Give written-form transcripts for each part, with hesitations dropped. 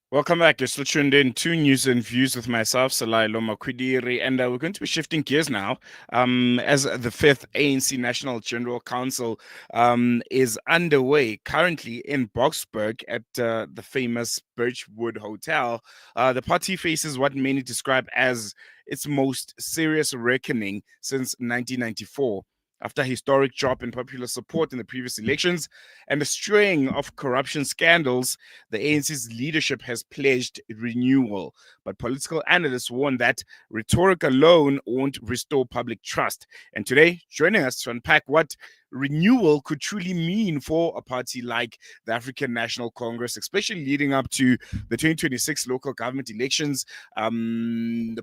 Welcome back. You're still tuned in to News and Views with myself, Salailo Makwidiri, and we're going to be shifting gears now as the fifth ANC National General Council is underway currently in Boksburg at the famous Birchwood Hotel. The party faces what many describe as its most serious reckoning since 1994. After a historic drop in popular support in the previous elections and a string of corruption scandals, the ANC's leadership has pledged renewal. But political analysts warn that rhetoric alone won't restore public trust. And today, joining us to unpack what renewal could truly mean for a party like the African National Congress, especially leading up to the 2026 local government elections.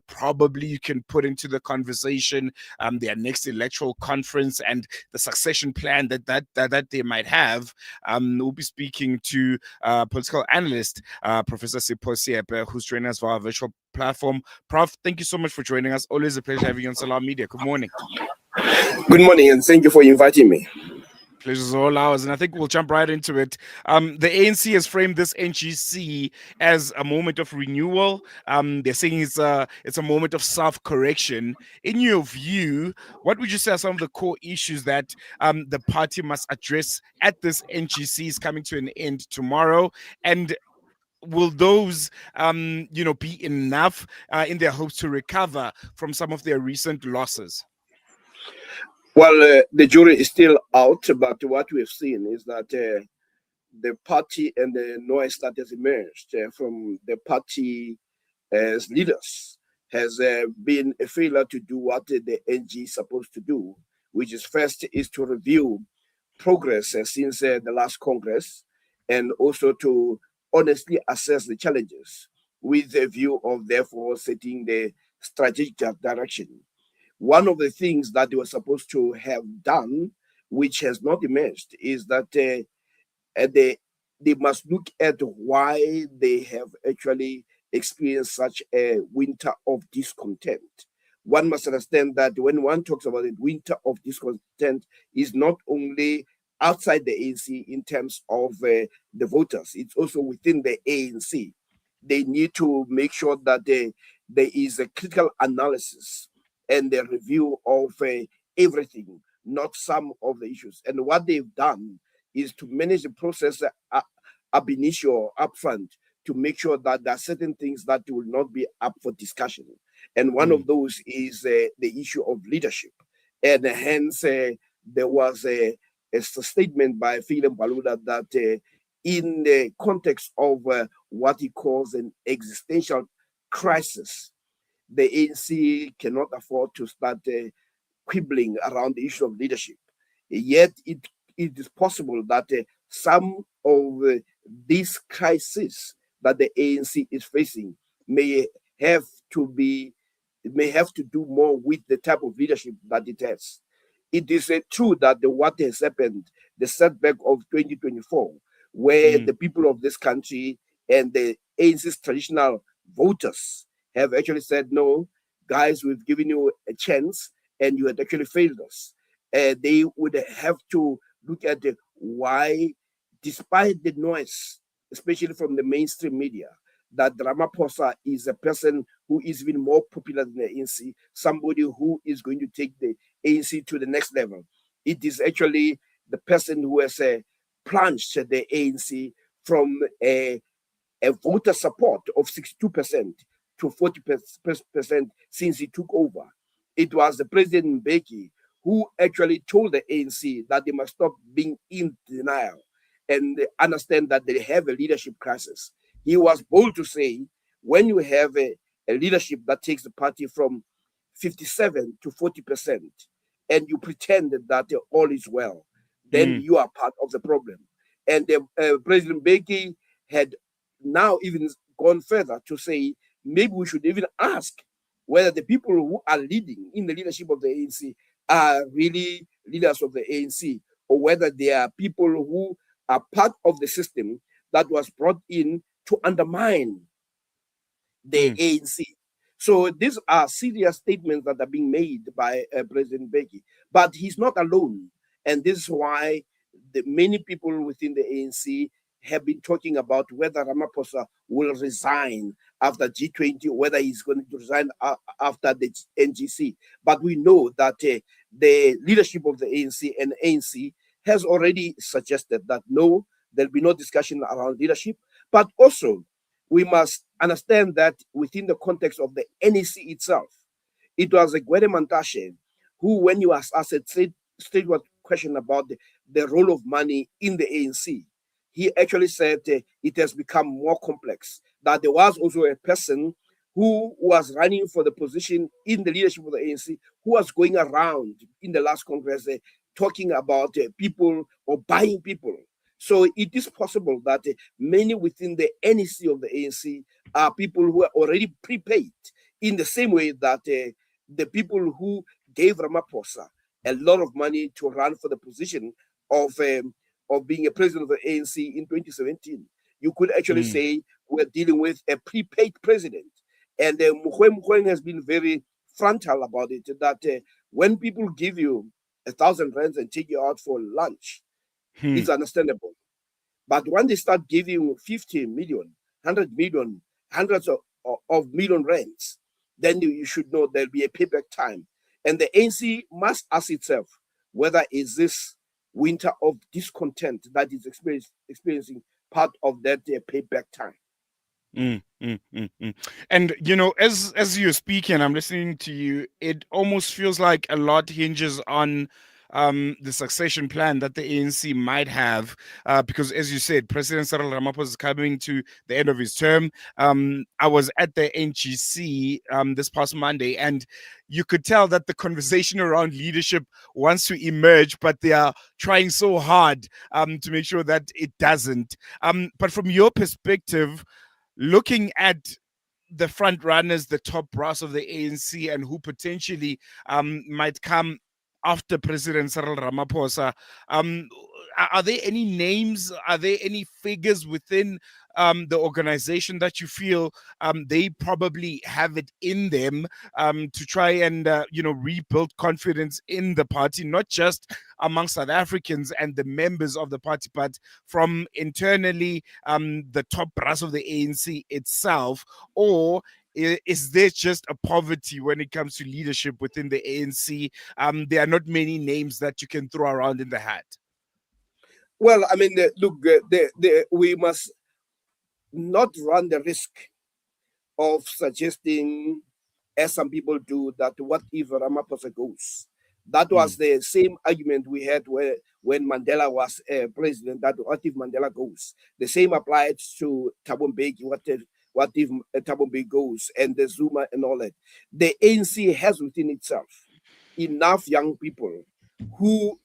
Probably you can put into the conversation their next electoral conference and the succession plan that they might have. We'll be speaking to political analyst, Professor Sipho Seepe, who's joining us via our virtual platform. Prof, thank you so much for joining us. Always a pleasure having you on Salam Media. Good morning. Good morning, and thank you for inviting me. Pleasure's all ours, and I think we'll jump right into it. The ANC has framed this NGC as a moment of renewal. They're saying it's a moment of self-correction. In your view, what would you say are some of the core issues that the party must address at this NGC is coming to an end tomorrow? And will those be enough in their hopes to recover from some of their recent losses? Well, the jury is still out, but what we've seen is that the party and the noise that has emerged from the party as leaders has been a failure to do what the NG is supposed to do, which is first is to review progress since the last Congress, and also to honestly assess the challenges with a view of therefore setting the strategic direction. One of the things that they were supposed to have done, which has not emerged, is that they must look at why they have actually experienced such a winter of discontent. One must understand that when one talks about it, winter of discontent is not only outside the ANC in terms of the voters, it's also within the ANC. They need to make sure that there is a critical analysis and the review of everything, not some of the issues. And what they've done is to manage the process ab initio, upfront, to make sure that there are certain things that will not be up for discussion. And one of those is the issue of leadership. And hence, there was a statement by Philip Baluda that in the context of what he calls an existential crisis, the ANC cannot afford to start quibbling around the issue of leadership. Yet it is possible that some of these crises that the ANC is facing may have to do more with the type of leadership that it has. It is true that what has happened, the setback of 2024, where the people of this country and the ANC's traditional voters have actually said, no, guys, we've given you a chance and you had actually failed us. They would have to look at why, despite the noise, especially from the mainstream media, that Ramaphosa is a person who is even more popular than the ANC, somebody who is going to take the ANC to the next level. It is actually the person who has plunged the ANC from a voter support of 62% to 40% since he took over. It was the President Mbeki who actually told the ANC that they must stop being in denial and understand that they have a leadership crisis. He was bold to say, when you have a leadership that takes the party from 57 to 40%, and you pretend that all is well, then you are part of the problem. And President Mbeki had now even gone further to say, maybe we should even ask whether the people who are leading in the leadership of the ANC are really leaders of the ANC, or whether they are people who are part of the system that was brought in to undermine the ANC. So these are serious statements that are being made by President Mbeki. But he's not alone. And this is why many people within the ANC have been talking about whether Ramaphosa will resign after G20, whether he's going to resign after the NGC. But we know that the leadership of the ANC and ANC has already suggested that no, there'll be no discussion around leadership. But also, we must understand that within the context of the NEC itself, it was a Gwede Mantashe who, when you asked us a straightforward question about the role of money in the ANC, he actually said it has become more complex. That there was also a person who was running for the position in the leadership of the ANC who was going around in the last Congress talking about people or buying people. So it is possible that many within the NEC of the ANC are people who are already prepaid in the same way that the people who gave Ramaphosa a lot of money to run for the position of being a president of the ANC in 2017. You could actually say we're dealing with a prepaid president. And Mogoeng has been very frontal about it, that when people give you 1,000 rands and take you out for lunch, it's understandable. But when they start giving you 50 million, 100 million, hundreds of million rands, then you should know there'll be a payback time. And the ANC must ask itself whether is this winter of discontent that is experiencing part of that payback time. And you know, as you're speaking, I'm listening to you. It almost feels like a lot hinges on the succession plan that the ANC might have, because, as you said, President Cyril Ramaphosa is coming to the end of his term. I was at the NGC this past Monday, and you could tell that the conversation around leadership wants to emerge, but they are trying so hard to make sure that it doesn't. But from your perspective, looking at the front runners, the top brass of the ANC, and who potentially might come after President Cyril Ramaphosa, are there any names? Are there any figures within the organization that you feel they probably have it in them to try and rebuild confidence in the party, not just among South Africans and the members of the party, but from internally the top brass of the ANC itself? Or is there just a poverty when it comes to leadership within the ANC? There are not many names that you can throw around in the hat. Well, I mean, look, we must not run the risk of suggesting, as some people do, that what if Ramaphosa goes? That was the same argument we had when Mandela was president, that what if Mandela goes? The same applied to Thabo Mbeki, what if Thabo Mbeki goes, and the Zuma and all that. The ANC has within itself enough young people who,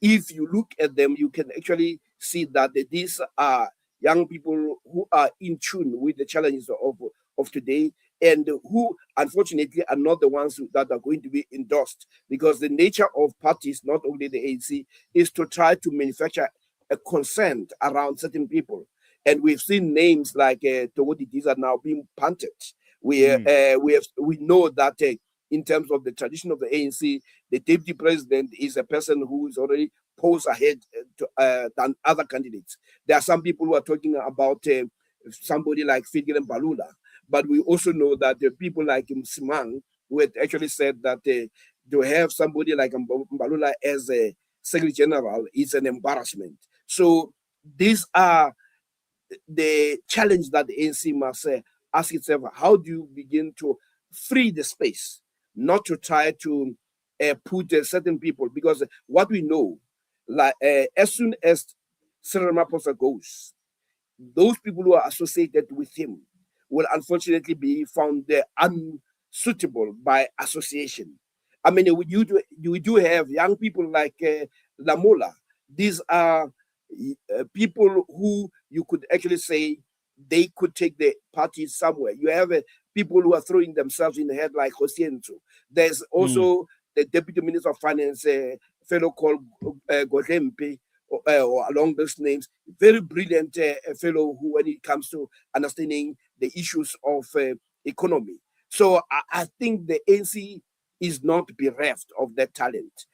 if you look at them, you can actually see that these are young people who are in tune with the challenges of today, and who unfortunately are not the ones that are going to be endorsed, because the nature of parties, not only the ANC, is to try to manufacture a consent around certain people. And we've seen names like Togodi Diza now being punted. We know that in terms of the tradition of the ANC, the deputy president is a person who is already posed ahead than other candidates. There are some people who are talking about somebody like Fidel Balula, but we also know that the people like Msimang, who had actually said that to have somebody like Balula as a Secretary General is an embarrassment. So these are the challenge that the ANC must ask itself: how do you begin to free the space, not to try to put certain people? Because what we know, like as soon as Cyril Ramaphosa goes, those people who are associated with him will unfortunately be found unsuitable by association. I mean, we do have young people like Lamola. These are people who you could actually say they could take the party somewhere. You have people who are throwing themselves in the head like Hosienzo. There's also the Deputy Minister of Finance, fellow called Godempe, or along those names, very brilliant fellow who, when it comes to understanding the issues of economy. So I think the ANC is not bereft of that talent.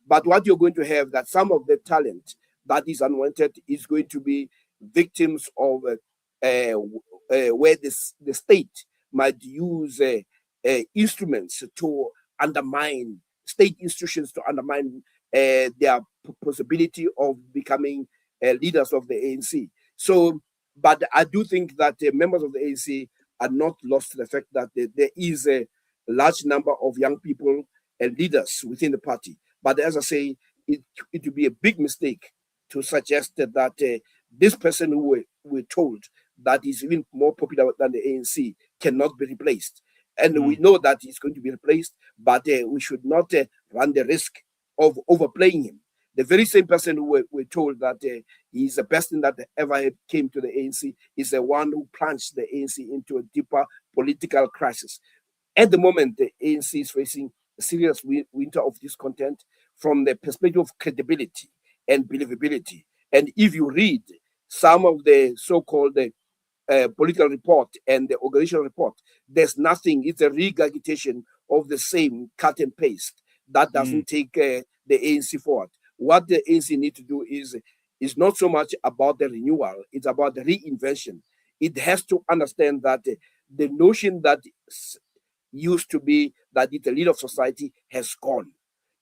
But what you're going to have, that some of the talent that is unwanted is going to be victims of where the state might use instruments to undermine state institutions, to undermine their possibility of becoming leaders of the ANC. So, but I do think that members of the ANC are not lost to the fact that there is a large number of young people and leaders within the party. But as I say, it would be a big mistake to suggest that this person who we're told that is even more popular than the ANC cannot be replaced. And we know that he's going to be replaced, but we should not run the risk of overplaying him. The very same person who we're told that he's the best thing that ever came to the ANC is the one who plunged the ANC into a deeper political crisis. At the moment, the ANC is facing a serious winter of discontent from the perspective of credibility and believability. And if you read some of the so-called political report and the organizational report, there's nothing. It's a regurgitation of the same cut and paste that doesn't take the ANC forward. What the ANC need to do is not so much about the renewal, it's about the reinvention. It has to understand that the notion that used to be that it's a leader of society has gone.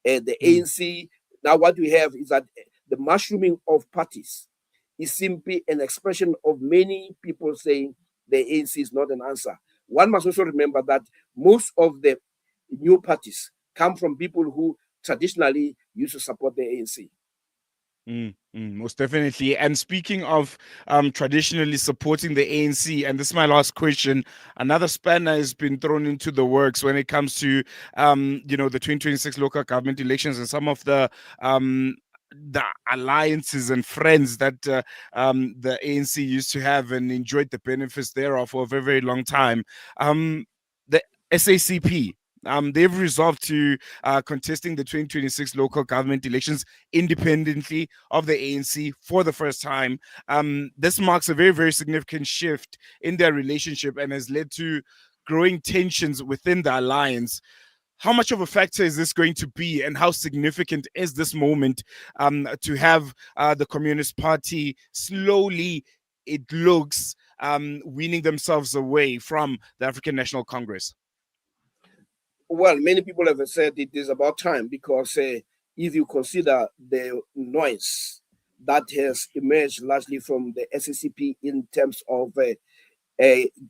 The ANC, now what we have is that the mushrooming of parties is simply an expression of many people saying the ANC is not an answer. One must also remember that most of the new parties come from people who traditionally used to support the ANC. Most definitely. And speaking of traditionally supporting the ANC, and this is my last question, another spanner has been thrown into the works when it comes to the 2026 local government elections and some of the alliances and friends that the ANC used to have and enjoyed the benefits thereof for a very, very long time. The SACP. They've resolved to contesting the 2026 local government elections independently of the ANC for the first time. This marks a very, very significant shift in their relationship and has led to growing tensions within the alliance. How much of a factor is this going to be, and how significant is this moment to have the Communist Party slowly, it looks, weaning themselves away from the African National Congress? Well, many people have said it is about time because if you consider the noise that has emerged largely from the SACP in terms of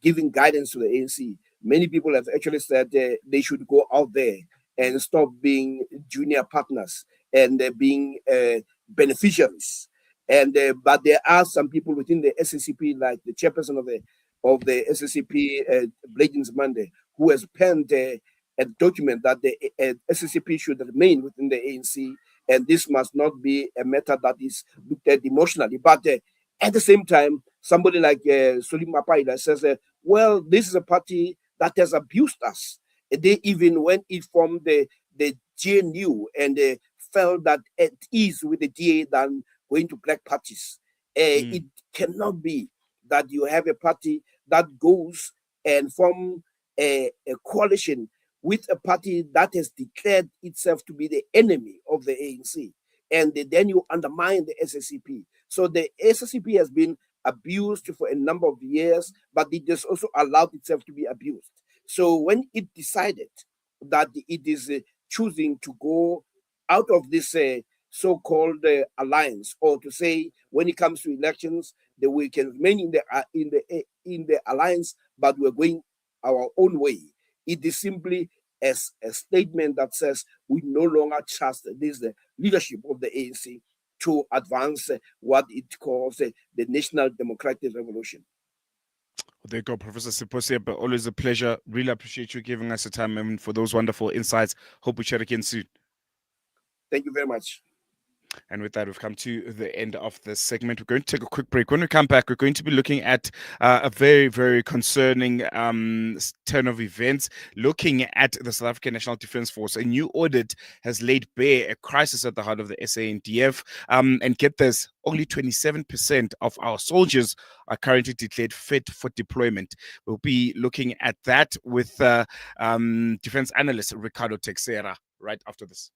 giving guidance to the ANC, many people have actually said they should go out there and stop being junior partners and being beneficiaries. And but there are some people within the SACP, like the chairperson of the SACP, Bladens Monday, who has penned a document that the SACP should remain within the ANC, and this must not be a matter that is looked at emotionally. But at the same time, somebody like Sulim Mapaida says, well, this is a party that has abused us. They even, when it formed the GNU and felt that at ease with the DA than going to black parties. It cannot be that you have a party that goes and form a coalition with a party that has declared itself to be the enemy of the ANC. And then you undermine the SSCP. So the SSCP has been abused for a number of years, but it has also allowed itself to be abused. So when it decided that it is choosing to go out of this so-called alliance, or to say when it comes to elections that we can remain in the alliance, but we're going our own way, it is simply as a statement that says we no longer trust this the leadership of the ANC to advance what it calls the national democratic revolution. Well, there you go, Professor Sipho Seepe, but always a pleasure. Really appreciate you giving us the time and for those wonderful insights. Hope we chat again soon. Thank you very much. And with that, we've come to the end of this segment. We're going to take a quick break. When we come back, we're going to be looking at a very, very concerning turn of events, looking at the South African National Defence Force. A new audit has laid bare a crisis at the heart of the SANDF. And get this, only 27% of our soldiers are currently declared fit for deployment. We'll be looking at that with defense analyst Ricardo Texera right after this.